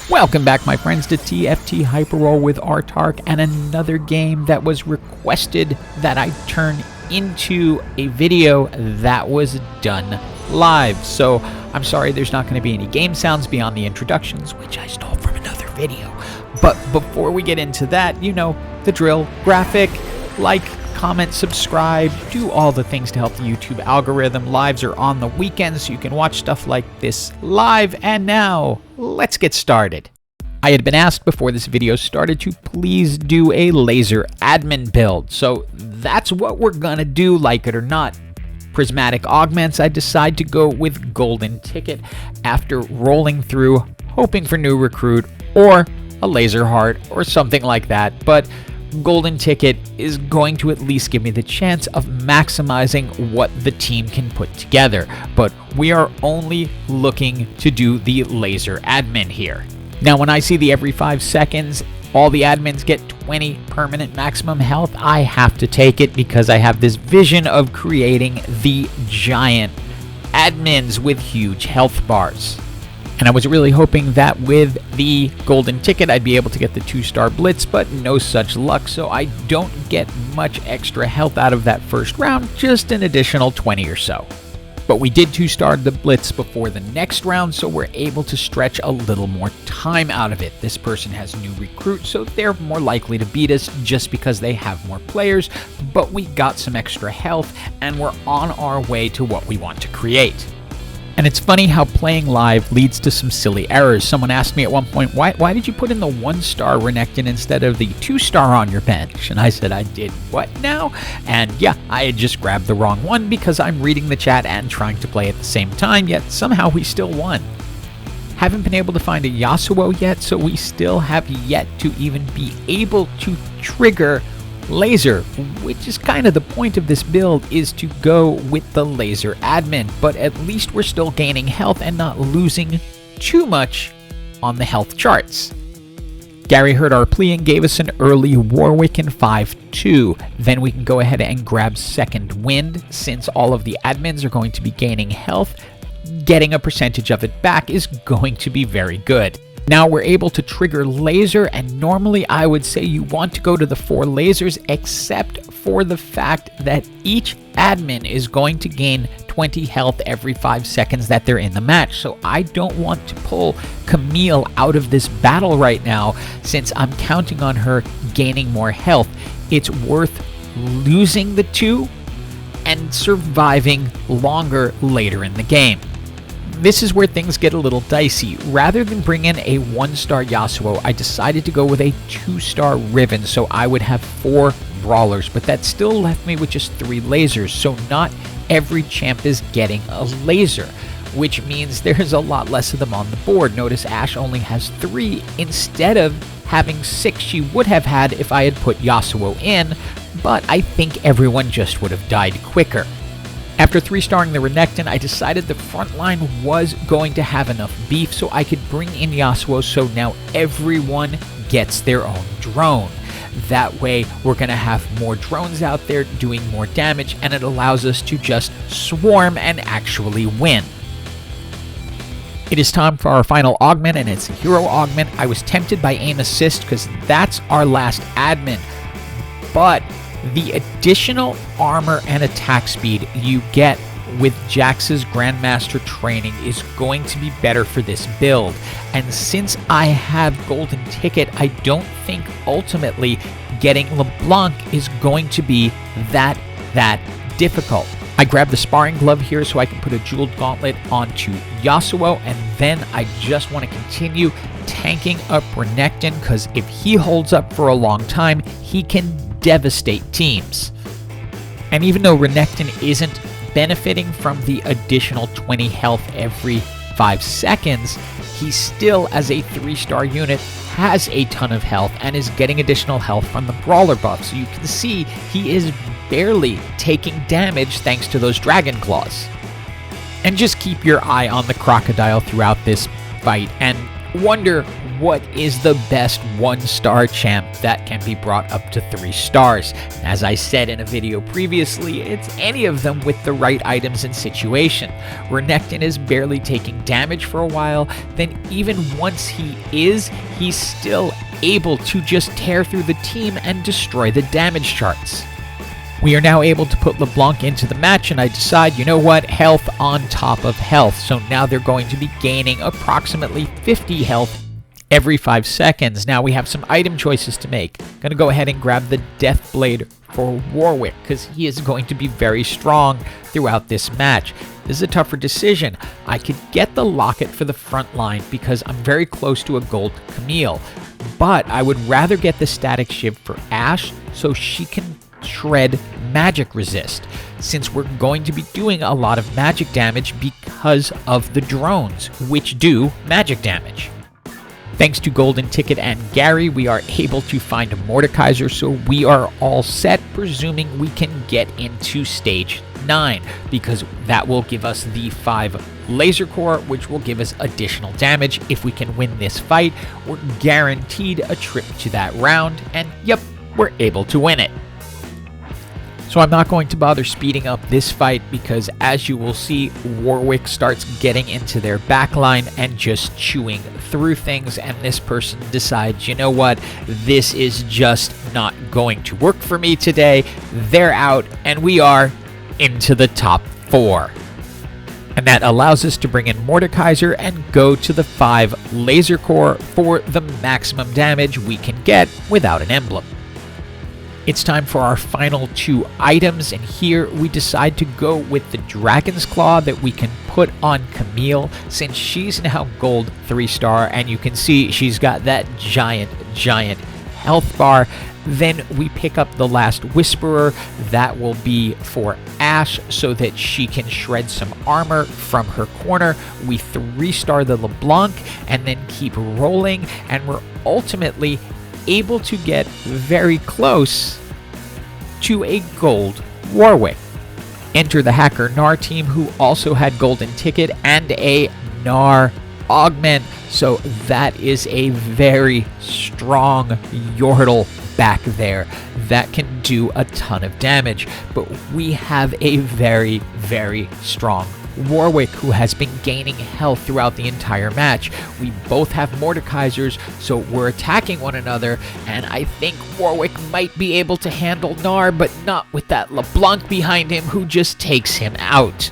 Welcome back, my friends, to TFT Hyperroll with Artark, and another game that was requested that I turn into a video that was done live. So I'm sorry there's not going to be any game sounds beyond the introductions, which I stole from another video. But before we get into that, you know the drill. Graphic, like, comment, subscribe, do all the things to help the YouTube algorithm. Lives are on the weekends, so you can watch stuff like this live. And now, let's get started. I had been asked before this video started to please do a laser admin build, so that's what we're gonna do, like it or not. Prismatic augments, I decide to go with golden ticket after rolling through, hoping for new recruit or a laser heart or something like that, but golden ticket is going to at least give me the chance of maximizing what the team can put together. But we are only looking to do the laser admin here. Now, when I see the every 5 seconds, all the admins get 20 permanent maximum health, I have to take it because I have this vision of creating the giant admins with huge health bars. And I was really hoping that with the golden ticket, I'd be able to get the 2-star blitz, but no such luck, so I don't get much extra health out of that first round, just an additional 20 or so. But we did 2-star the blitz before the next round, so we're able to stretch a little more time out of it. This person has new recruit, so they're more likely to beat us just because they have more players, but we got some extra health, and we're on our way to what we want to create. And it's funny how playing live leads to some silly errors. Someone asked me at one point, why did you put in the 1-star Renekton instead of the 2-star on your bench? And I said, I did what now? And yeah, I had just grabbed the wrong one because I'm reading the chat and trying to play at the same time, yet somehow we still won. Haven't been able to find a Yasuo yet, so we still have yet to even be able to trigger laser, which is kind of the point of this build, is to go with the laser admin, but at least we're still gaining health and not losing too much on the health charts. Gary heard our plea and gave us an early Warwick in 5-2. Then we can go ahead and grab second wind. Since all of the admins are going to be gaining health, getting a percentage of it back is going to be very good. Now we're able to trigger laser, and normally I would say you want to go to the 4 lasers, except for the fact that each admin is going to gain 20 health every 5 seconds that they're in the match. So I don't want to pull Camille out of this battle right now, since I'm counting on her gaining more health. It's worth losing the 2 and surviving longer later in the game. This is where things get a little dicey. Rather than bring in a 1-star Yasuo, I decided to go with a 2-star Riven, so I would have 4 Brawlers, but that still left me with just 3 lasers, so not every champ is getting a laser, which means there's a lot less of them on the board. Notice Ashe only has 3 instead of having 6 she would have had if I had put Yasuo in, but I think everyone just would have died quicker. After 3-starring the Renekton, I decided the front line was going to have enough beef so I could bring in Yasuo, so now everyone gets their own drone. That way, we're going to have more drones out there doing more damage, and it allows us to just swarm and actually win. It is time for our final augment, and it's a hero augment. I was tempted by aim assist because that's our last admin, but the additional armor and attack speed you get with Jax's Grandmaster training is going to be better for this build. And since I have golden ticket, I don't think ultimately getting LeBlanc is going to be that difficult. I grabbed the sparring glove here so I can put a jeweled gauntlet onto Yasuo, and then I just want to continue tanking up Renekton, because if he holds up for a long time, he can devastate teams. And even though Renekton isn't benefiting from the additional 20 health every 5 seconds, he still, as a 3-star unit, has a ton of health and is getting additional health from the Brawler buff. So you can see he is barely taking damage thanks to those Dragon Claws. And just keep your eye on the Crocodile throughout this fight, and wonder what is the best 1-star champ that can be brought up to 3 stars. As I said in a video previously, it's any of them with the right items and situation. Renekton is barely taking damage for a while, then even once he's still able to just tear through the team and destroy the damage charts. We are now able to put LeBlanc into the match, and I decide, you know what, health on top of health. So now they're going to be gaining approximately 50 health every 5 seconds. Now we have some item choices to make. Gonna go ahead and grab the Death Blade for Warwick, because he is going to be very strong throughout this match. This is a tougher decision. I could get the Locket for the front line because I'm very close to a gold Camille, but I would rather get the Static Shiv for Ashe so she can shred magic resist, since we're going to be doing a lot of magic damage because of the drones, which do magic damage. Thanks to Golden Ticket and Gary, we are able to find a Mordekaiser, so we are all set, presuming we can get into stage 9, because that will give us the 5 Laser Corp, which will give us additional damage. If we can win this fight, we're guaranteed a trip to that round, and yep, we're able to win it. So I'm not going to bother speeding up this fight because, as you will see, Warwick starts getting into their backline and just chewing through things, and this person decides, you know what, this is just not going to work for me today. They're out, and we are into the top 4. And that allows us to bring in Mordekaiser and go to the 5 Laser Corp for the maximum damage we can get without an emblem. It's time for our final 2 items, and here we decide to go with the Dragon's Claw that we can put on Camille, since she's now gold 3-star, and you can see she's got that giant health bar. Then we pick up the last Whisperer. That will be for Ashe so that she can shred some armor from her corner. We 3-star the LeBlanc and then keep rolling, and we're ultimately able to get very close to a gold Warwick. Enter the hacker Gnar team, who also had Golden Ticket and a Gnar augment, so that is a very strong Yordle back there that can do a ton of damage. But we have a very strong Warwick who has been gaining health throughout the entire match. We both have Mordekaisers, so we're attacking one another, and I think Warwick might be able to handle Gnar, but not with that LeBlanc behind him who just takes him out.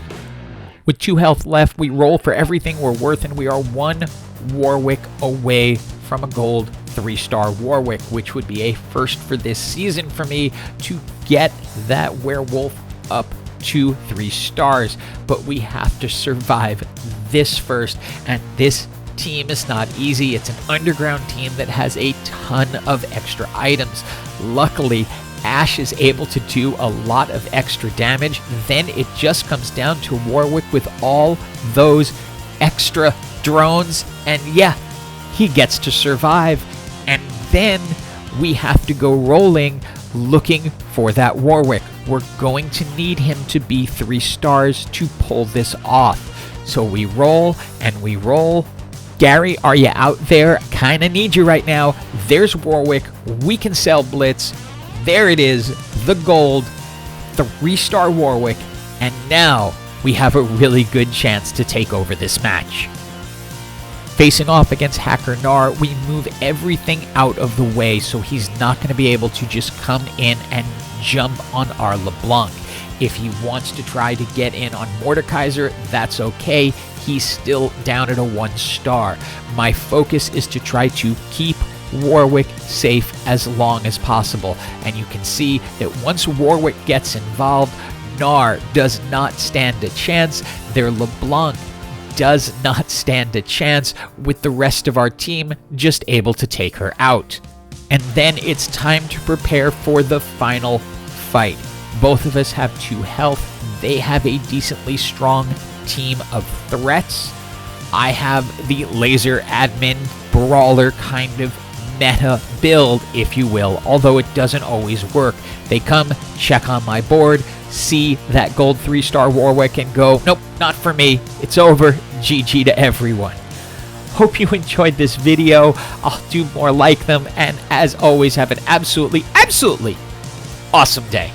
With 2 health left, we roll for everything we're worth, and we are 1 Warwick away from a gold 3-star Warwick, which would be a first for this season for me to get that werewolf up to 3 stars. But we have to survive this first, and this team is not easy. It's an underground team that has a ton of extra items. Luckily, Ashe is able to do a lot of extra damage. Then it just comes down to Warwick with all those extra drones, and yeah, he gets to survive. And then we have to go rolling looking for that Warwick. We're going to need him to be 3 stars to pull this off. So we roll and we roll. Gary, are you out there? Kinda need you right now. There's Warwick. We can sell Blitz. There it is, the gold 3-star Warwick. And now we have a really good chance to take over this match. Facing off against Hacker Gnar, we move everything out of the way so he's not going to be able to just come in and jump on our LeBlanc. If he wants to try to get in on Mordekaiser, that's okay. He's still down at a 1-star. My focus is to try to keep Warwick safe as long as possible. And you can see that once Warwick gets involved, Gnar does not stand a chance. Their LeBlanc does not stand a chance, with the rest of our team just able to take her out. And then it's time to prepare for the final fight. Both of us have 2 health. They have a decently strong team of threats. I have the Laser Admin Brawler kind of meta build, if you will, although it doesn't always work. They come, check on my board, see that gold 3-star Warwick and go, nope, not for me. It's over. GG to everyone. Hope you enjoyed this video. I'll do more like them. And as always, have an absolutely awesome day.